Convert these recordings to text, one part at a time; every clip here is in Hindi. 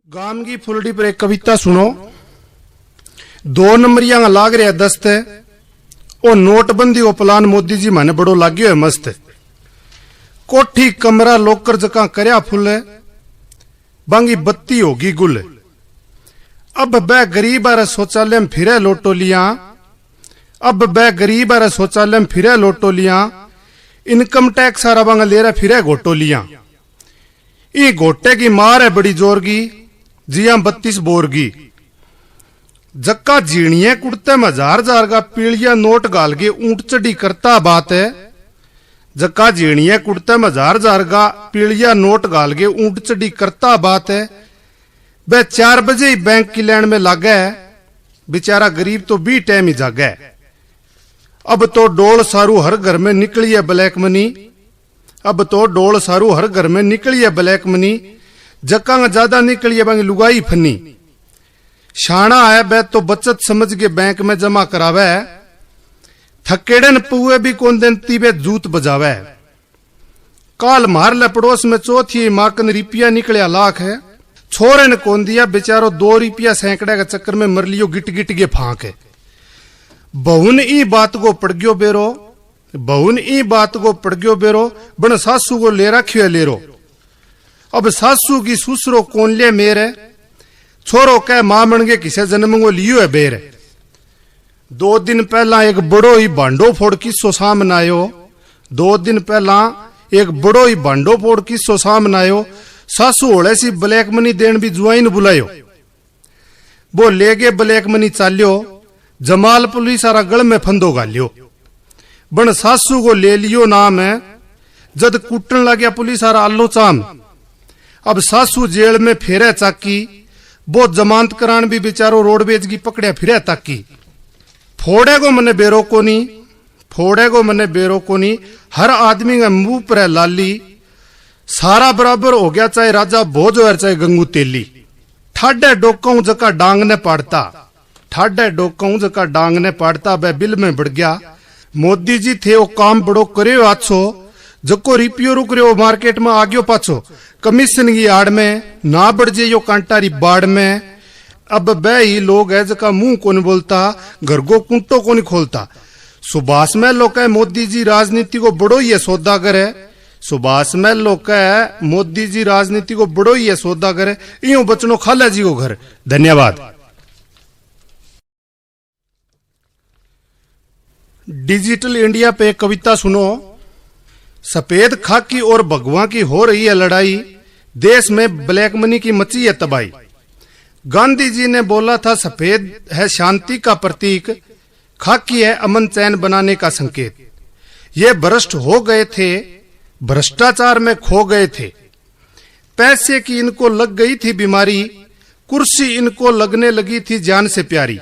गाम की फुलड़ी पर एक कविता सुनो। 2 नंबरिया लाग रहा दस्त ओ नोटबंदी ओ प्लान मोदी जी माने बड़ो लाग्यो है मस्त। कोठी कमरा लोकर जका करया फुल बांगी बत्ती होगी गुल। अब बै गरीब आरे शौचालय में फिरे लोटोलियां, अब बै गरीब आरे शौचालय में फिरे लोटोलियां, इनकम टैक्स सारा बांगा ले रहा फिरे घोटोलियां। ई घोटे की मार है बड़ी जोर की जिया 32 बोरगी। जक्का जीणिये कुड़ते में हजार हजार का पीलिया नोट गाल के ऊंट चढ़ी करता बात है। जक्का जीणिये कुड़ते में हजार हजार का पीलिया नोट गाल के ऊंट चढ़ी करता बात है। वह 4 बजे ही बैंक की लाइन में लागे, बेचारा गरीब तो 20 टाइम ही जागे। अब तो डोल सारू हर घर में निकली है ब्लैक मनी, अब तो डोल सारू हर घर में निकली है ब्लैक मनी। जक्का ज्यादा निकली है बांगी लुगाई फनी। शाना है बै तो बचत समझ के बैंक में जमा करावे, थकेड़न पुए भी कौन दिन तीबे जूत बजावे। काल मार ले पड़ोस में चौथी माकन रुपया निकलिया लाख है। छोरे ने कौन दिया बेचारो 2 रुपया सैकड़े के चक्कर में मर लियो गिट गिट के फांक है। बहुन ई बात को पड़ गयो बेरो, बहुन ई बात को पड़ गयो बेरो, बन सासू को ले रखियो लेरो। अब सासू की सुसरो कौन ले मेरे, छोरो कह मां बन के किसे जन्म को लियो है बेर। 2 दिन पहला एक बड़ो ही भांडो फोड़ किस्सो सामने आयो, 2 दिन पहला एक बड़ो ही भांडो फोड़ किस्सो सामने आयो। सासू होले सी ब्लैक मनी देन भी जुआई ने बुलायो, वो ले गए ब्लैक मनी चालियो। जमाल पुलिस सारा गल में फंदो गालियो, बन सासू को ले लियो नाम है। जद कुटन लग गया पुलिस सारा आलो चाम। अब सासू जेल में फेरे चाकी, वो जमानत करान भी बेचारो रोडवेज की पकड़िया फिरे ताकी। फोड़े को मने बेरो कोनी, फोड़े को मने बेरो कोनी, हर आदमी का मुंह पर है लाली। सारा बराबर हो गया चाहे राजा भोज हो चाहे गंगू तेली। ठाडे डोकाऊ जका डांग ने पाड़ता, ठाडे डोकाऊ जका डांग ने पाड़ता, वह बिल में बढ़ गया। मोदी जी थे वो काम बड़ो करे आछो, जको रिपियो रुक रहे हो मार्केट में आग्यो पाछो। कमीशन की आड़ में ना बढ़ जे यो कांटारी बाड़ में। अब बे ही लोग है जका मुंह कौन बोलता, घर को कुंटो कौन खोलता। सुभाष में लोग है मोदी जी राजनीति को बड़ो ही है सौदागर है, सुभाष में लोग है मोदी जी राजनीति को बड़ो ही है सौदागर है। इयो बचनो खाला जी को घर। धन्यवाद। डिजिटल इंडिया पे एक कविता सुनो। सफेद खाकी और भगवा की हो रही है लड़ाई, देश में ब्लैक मनी की मची है तबाही। गांधी जी ने बोला था सफेद है शांति का प्रतीक, खाकी है अमन चैन बनाने का संकेत। ये भ्रष्ट हो गए थे, भ्रष्टाचार में खो गए थे। पैसे की इनको लग गई थी बीमारी, कुर्सी इनको लगने लगी थी जान से प्यारी।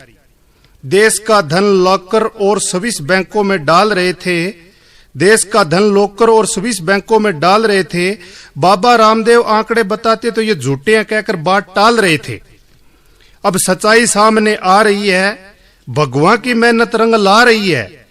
देश का धन लॉकर और स्विस बैंकों में डाल रहे थे, देश का धन लॉकर और स्विस बैंकों में डाल रहे थे। बाबा रामदेव आंकड़े बताते तो ये झूठे हैं कहकर बात टाल रहे थे। अब सच्चाई सामने आ रही है, भगवान की मेहनत रंग ला रही है।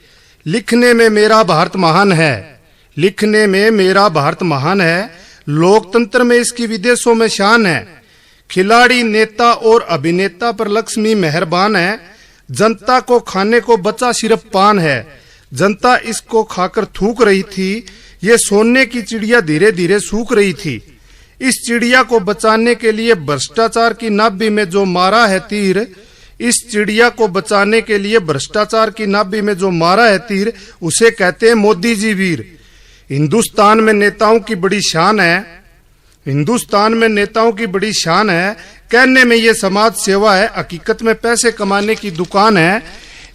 लिखने में मेरा भारत महान है, लिखने में मेरा भारत महान है। लोकतंत्र में इसकी विदेशों में शान है। खिलाड़ी नेता और अभिनेता पर लक्ष्मी मेहरबान है। जनता को खाने को बचा सिर्फ पान है, जनता इसको खाकर थूक रही थी। ये सोने की चिड़िया धीरे धीरे सूख रही थी। इस चिड़िया को बचाने के लिए भ्रष्टाचार की नाभि में जो मारा है तीर, इस चिड़िया को बचाने के लिए भ्रष्टाचार की नाभि में जो मारा है तीर, उसे कहते हैं मोदी जी वीर। हिंदुस्तान में नेताओं की बड़ी शान है, हिंदुस्तान में नेताओं की बड़ी शान है। कहने में ये समाज सेवा है, हकीकत में पैसे कमाने की दुकान है।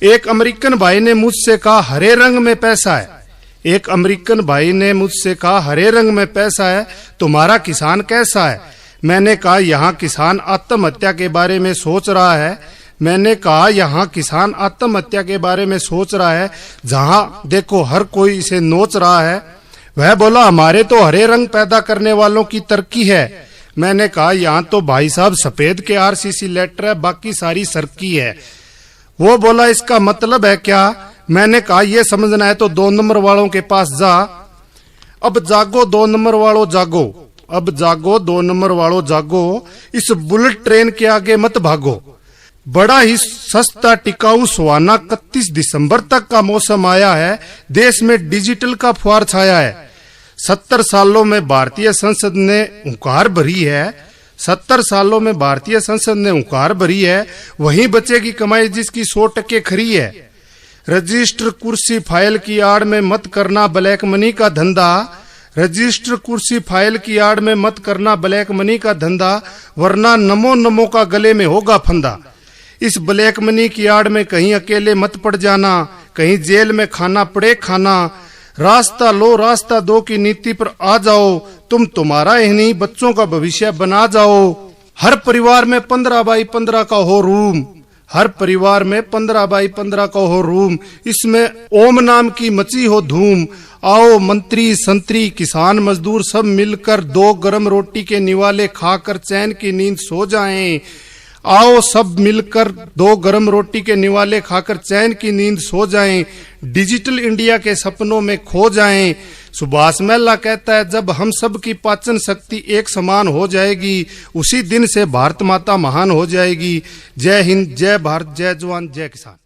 एक अमेरिकन भाई ने मुझसे कहा हरे रंग में पैसा है, एक अमेरिकन भाई ने मुझसे कहा हरे रंग में पैसा है, तुम्हारा किसान कैसा है। मैंने कहा यहाँ किसान आत्महत्या के बारे में सोच रहा है, मैंने कहा यहाँ किसान आत्महत्या के बारे में सोच रहा है। जहाँ देखो हर कोई इसे नोच रहा है। वह बोला हमारे तो हरे रंग पैदा करने वालों की तरक्की है। मैंने कहा यहाँ तो भाई साहब सफेद के RCC लेटर है, बाकी सारी सरकी है। वो बोला इसका मतलब है क्या। मैंने कहा ये समझना है तो 2 नंबर वालों के पास जा। अब जागो 2 नंबर वालों जागो, अब जागो 2 नंबर वालों जागो, इस बुलेट ट्रेन के आगे मत भागो। बड़ा ही सस्ता टिकाऊ सुहाना 31 दिसंबर तक का मौसम आया है। देश में डिजिटल का फुहार छाया है। 70 सालों में भारतीय संसद ने हुंकार भरी है। 70 सालों में भारतीय संसद ने हुंकार भरी है। वहीं बचेगी कमाई जिसकी 100% खरी है। रजिस्टर कुर्सी फाइल की आड़ में मत करना ब्लैक मनी का धंधा। रजिस्टर कुर्सी फाइल की आड़ में मत करना ब्लैक मनी का धंधा, वरना नमो नमो का गले में होगा फंदा। इस ब्लैक मनी की आड़ में कहीं अकेले मत पड़ जाना, कहीं जेल में खाना पड़े खाना। रास्ता लो रास्ता दो की नीति पर आ जाओ, तुम तुम्हारा ही नहीं बच्चों का भविष्य बना जाओ। हर परिवार में 15x15 का हो रूम। हर परिवार में 15x15 का हो रूम। इसमें ओम नाम की मची हो धूम। आओ मंत्री संतरी किसान मजदूर सब मिलकर 2 गरम रोटी के निवाले खाकर चैन की नींद सो जाएं। आओ सब मिलकर 2 गरम रोटी के निवाले खाकर चैन की नींद सो जाएं। डिजिटल इंडिया के सपनों में खो जाएं। सुभाष मेला कहता है जब हम सब की पाचन शक्ति एक समान हो जाएगी, उसी दिन से भारत माता महान हो जाएगी। जय हिंद, जय भारत, जय जवान, जय किसान।